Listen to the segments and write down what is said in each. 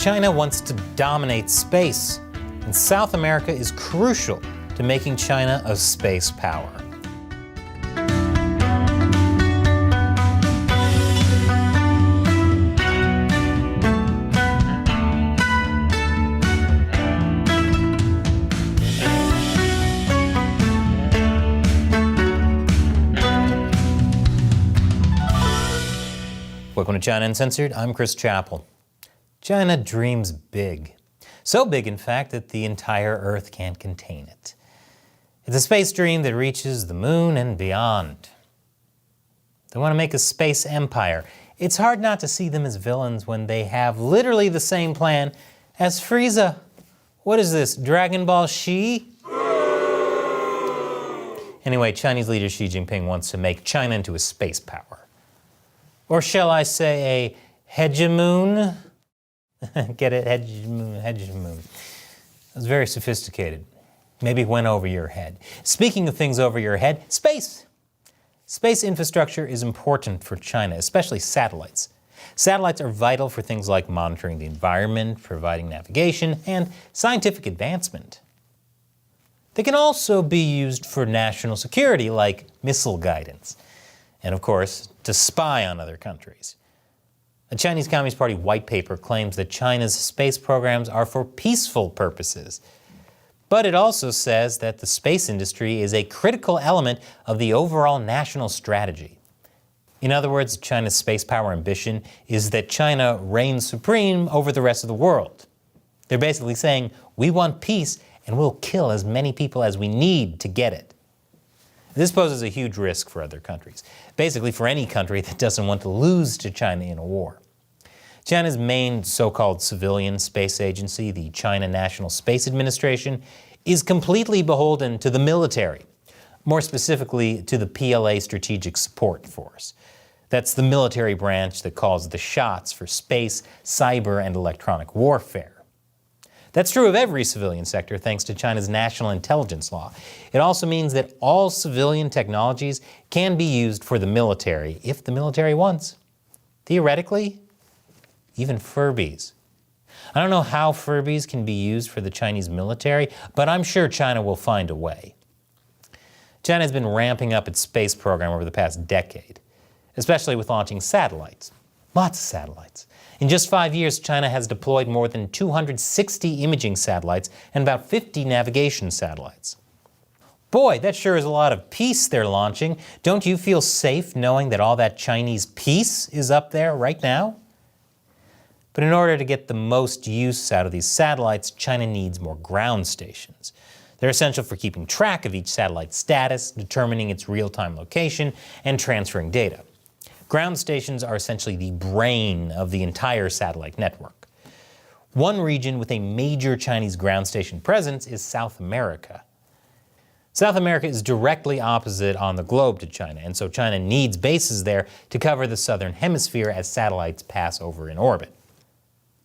China wants to dominate space, and South America is crucial to making China a space power. Welcome to China Uncensored. I'm Chris Chappell. China dreams big. So big, in fact, that the entire Earth can't contain it. It's a space dream that reaches the moon and beyond. They want to make a space empire. It's hard not to see them as villains when they have literally the same plan as Frieza. What is this, Dragon Ball Xi? Anyway, Chinese leader Xi Jinping wants to make China into a space power. Or shall I say a hegemon? Get it? Hegemon. That's very sophisticated. Maybe it went over your head. Speaking of things over your head, space. Space infrastructure is important for China, especially satellites. Satellites are vital for things like monitoring the environment, providing navigation, and scientific advancement. They can also be used for national security, like missile guidance, and of course, to spy on other countries. The Chinese Communist Party white paper claims that China's space programs are for peaceful purposes. But it also says that the space industry is a critical element of the overall national strategy. In other words, China's space power ambition is that China reigns supreme over the rest of the world. They're basically saying, we want peace and we'll kill as many people as we need to get it. This poses a huge risk for other countries, basically for any country that doesn't want to lose to China in a war. China's main so-called civilian space agency, the China National Space Administration, is completely beholden to the military, more specifically to the PLA Strategic Support Force. That's the military branch that calls the shots for space, cyber, and electronic warfare. That's true of every civilian sector thanks to China's national intelligence law. It also means that all civilian technologies can be used for the military if the military wants. Theoretically, even Furbies. I don't know how Furbies can be used for the Chinese military, but I'm sure China will find a way. China has been ramping up its space program over the past decade, especially with launching satellites. Lots of satellites. In just 5 years, China has deployed more than 260 imaging satellites and about 50 navigation satellites. Boy, that sure is a lot of peace they're launching. Don't you feel safe knowing that all that Chinese peace is up there right now? But in order to get the most use out of these satellites, China needs more ground stations. They're essential for keeping track of each satellite's status, determining its real-time location, and transferring data. Ground stations are essentially the brain of the entire satellite network. One region with a major Chinese ground station presence is South America. South America is directly opposite on the globe to China, and so China needs bases there to cover the southern hemisphere as satellites pass over in orbit.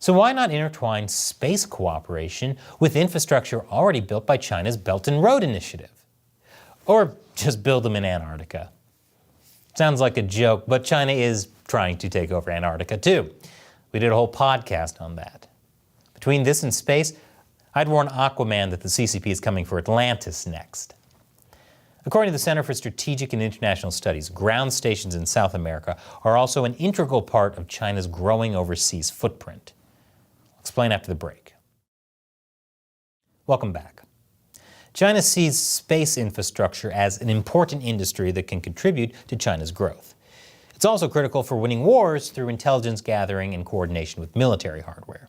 So why not intertwine space cooperation with infrastructure already built by China's Belt and Road Initiative? Or just build them in Antarctica. Sounds like a joke, but China is trying to take over Antarctica too. We did a whole podcast on that. Between this and space, I'd warn Aquaman that the CCP is coming for Atlantis next. According to the Center for Strategic and International Studies, ground stations in South America are also an integral part of China's growing overseas footprint. I'll explain after the break. Welcome back. China sees space infrastructure as an important industry that can contribute to China's growth. It's also critical for winning wars through intelligence gathering and coordination with military hardware.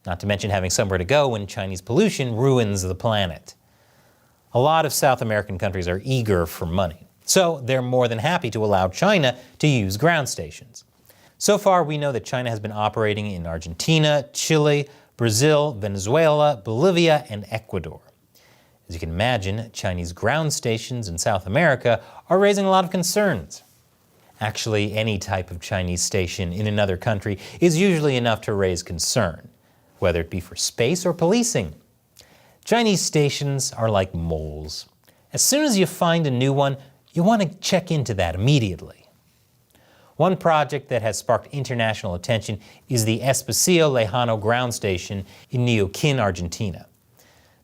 Not to mention having somewhere to go when Chinese pollution ruins the planet. A lot of South American countries are eager for money, so they're more than happy to allow China to use ground stations. So far, we know that China has been operating in Argentina, Chile, Brazil, Venezuela, Bolivia, and Ecuador. As you can imagine, Chinese ground stations in South America are raising a lot of concerns. Actually, any type of Chinese station in another country is usually enough to raise concern, whether it be for space or policing. Chinese stations are like moles. As soon as you find a new one, you want to check into that immediately. One project that has sparked international attention is the Espacio Lejano ground station in Neuquén, Argentina.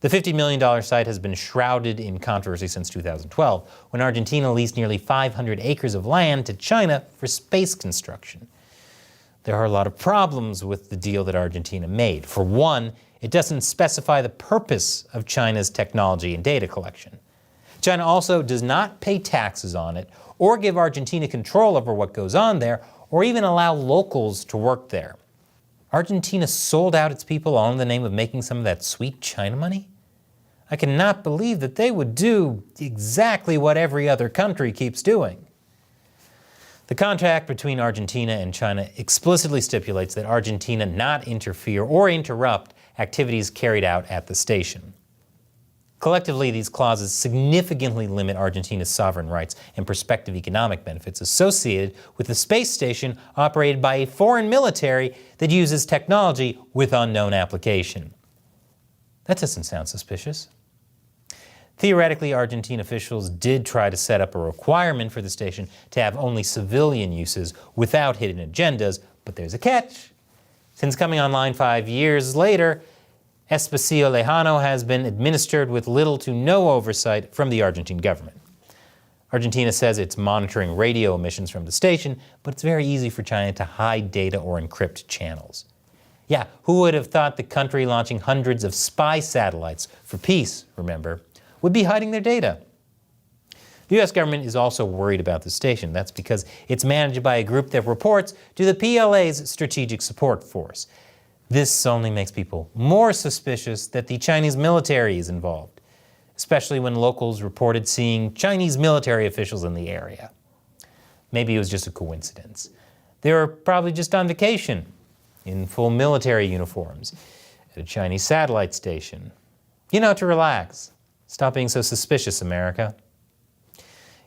The $50 million site has been shrouded in controversy since 2012, when Argentina leased nearly 500 acres of land to China for space construction. There are a lot of problems with the deal that Argentina made. For one, it doesn't specify the purpose of China's technology and data collection. China also does not pay taxes on it, or give Argentina control over what goes on there, or even allow locals to work there. Argentina sold out its people all in the name of making some of that sweet China money? I cannot believe that they would do exactly what every other country keeps doing. The contract between Argentina and China explicitly stipulates that Argentina not interfere or interrupt activities carried out at the station. Collectively, these clauses significantly limit Argentina's sovereign rights and prospective economic benefits associated with the space station operated by a foreign military that uses technology with unknown application. That doesn't sound suspicious. Theoretically, Argentine officials did try to set up a requirement for the station to have only civilian uses without hidden agendas, but there's a catch. Since coming online 5 years later, Espacio Lejano has been administered with little to no oversight from the Argentine government. Argentina says it's monitoring radio emissions from the station, but it's very easy for China to hide data or encrypt channels. Yeah, who would have thought the country launching hundreds of spy satellites for peace, remember, would be hiding their data? The U.S. government is also worried about the station. That's because it's managed by a group that reports to the PLA's Strategic Support Force. This only makes people more suspicious that the Chinese military is involved, especially when locals reported seeing Chinese military officials in the area. Maybe it was just a coincidence. They were probably just on vacation in full military uniforms at a Chinese satellite station. You know, to relax. Stop being so suspicious, America.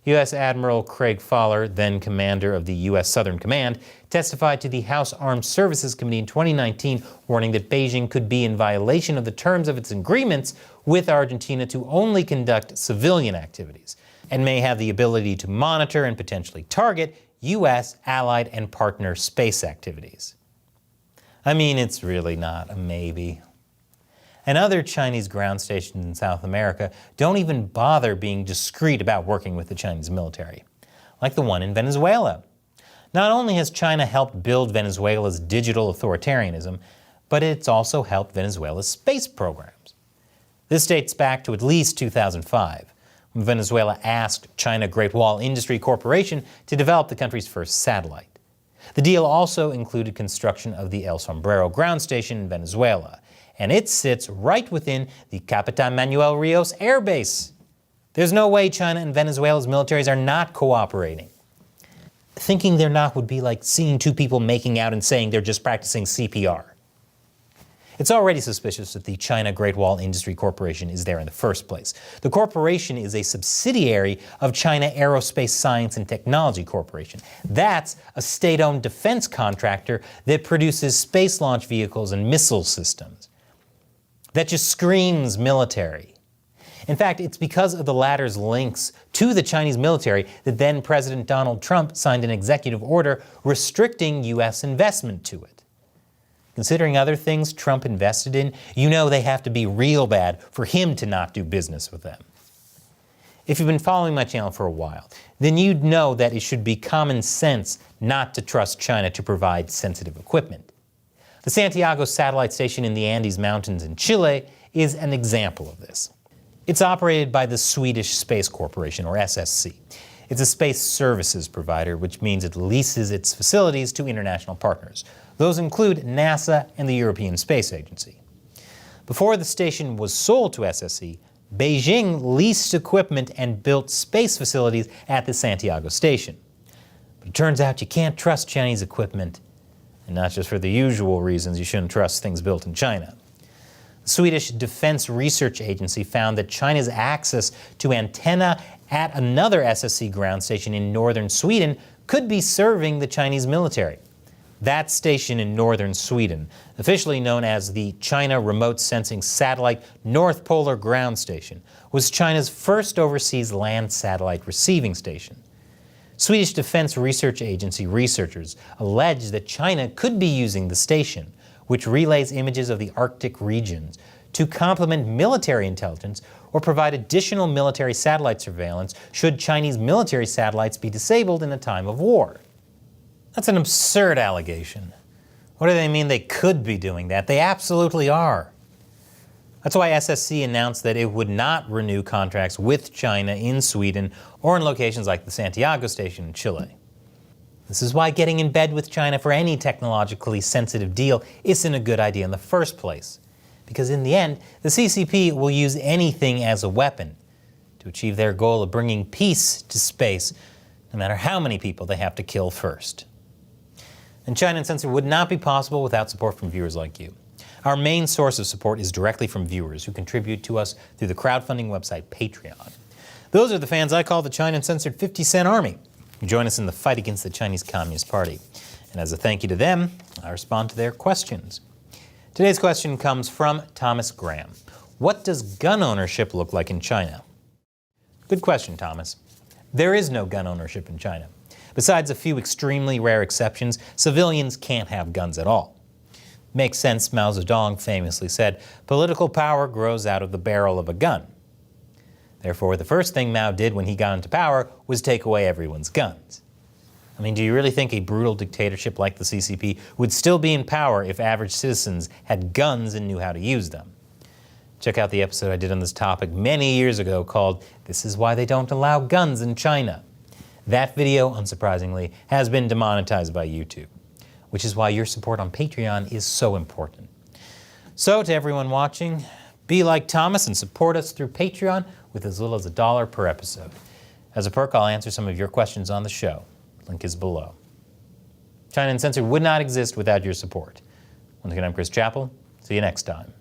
U.S. Admiral Craig Fowler, then commander of the U.S. Southern Command, testified to the House Armed Services Committee in 2019, warning that Beijing could be in violation of the terms of its agreements with Argentina to only conduct civilian activities, and may have the ability to monitor and potentially target U.S., allied, and partner space activities. I mean, it's really not a maybe. And other Chinese ground stations in South America don't even bother being discreet about working with the Chinese military, like the one in Venezuela. Not only has China helped build Venezuela's digital authoritarianism, but it's also helped Venezuela's space programs. This dates back to at least 2005, when Venezuela asked China Great Wall Industry Corporation to develop the country's first satellite. The deal also included construction of the El Sombrero ground station in Venezuela, and it sits right within the Capitan Manuel Rios Air Base. There's no way China and Venezuela's militaries are not cooperating. Thinking they're not would be like seeing two people making out and saying they're just practicing CPR. It's already suspicious that the China Great Wall Industry Corporation is there in the first place. The corporation is a subsidiary of China Aerospace Science and Technology Corporation. That's a state-owned defense contractor that produces space launch vehicles and missile systems. That just screams military. In fact, it's because of the latter's links to the Chinese military that then President Donald Trump signed an executive order restricting U.S. investment to it. Considering other things Trump invested in, you know they have to be real bad for him to not do business with them. If you've been following my channel for a while, then you'd know that it should be common sense not to trust China to provide sensitive equipment. The Santiago satellite station in the Andes Mountains in Chile is an example of this. It's operated by the Swedish Space Corporation, or SSC. It's a space services provider, which means it leases its facilities to international partners. Those include NASA and the European Space Agency. Before the station was sold to SSC, Beijing leased equipment and built space facilities at the Santiago station. But it turns out you can't trust Chinese equipment. And not just for the usual reasons you shouldn't trust things built in China. The Swedish Defense Research Agency found that China's access to antenna at another SSC ground station in northern Sweden could be serving the Chinese military. That station in northern Sweden, officially known as the China Remote Sensing Satellite North Polar Ground Station, was China's first overseas land satellite receiving station. Swedish Defense Research Agency researchers allege that China could be using the station, which relays images of the Arctic regions, to complement military intelligence or provide additional military satellite surveillance should Chinese military satellites be disabled in a time of war. That's an absurd allegation. What do they mean they could be doing that? They absolutely are. That's why SSC announced that it would not renew contracts with China in Sweden or in locations like the Santiago station in Chile. This is why getting in bed with China for any technologically sensitive deal isn't a good idea in the first place. Because in the end, the CCP will use anything as a weapon to achieve their goal of bringing peace to space, no matter how many people they have to kill first. And China Uncensored would not be possible without support from viewers like you. Our main source of support is directly from viewers who contribute to us through the crowdfunding website Patreon. Those are the fans I call the China Uncensored 50-cent army, who join us in the fight against the Chinese Communist Party. And as a thank you to them, I respond to their questions. Today's question comes from Thomas Graham. What does gun ownership look like in China? Good question, Thomas. There is no gun ownership in China. Besides a few extremely rare exceptions, civilians can't have guns at all. Makes sense, Mao Zedong famously said, political power grows out of the barrel of a gun. Therefore, the first thing Mao did when he got into power was take away everyone's guns. I mean, do you really think a brutal dictatorship like the CCP would still be in power if average citizens had guns and knew how to use them? Check out the episode I did on this topic many years ago called "This is Why They Don't Allow Guns in China." That video, unsurprisingly, has been demonetized by YouTube, which is why your support on Patreon is so important. So to everyone watching, be like Thomas and support us through Patreon with as little as $1 per episode. As a perk, I'll answer some of your questions on the show. Link is below. China Uncensored would not exist without your support. Once again, I'm Chris Chappell. See you next time.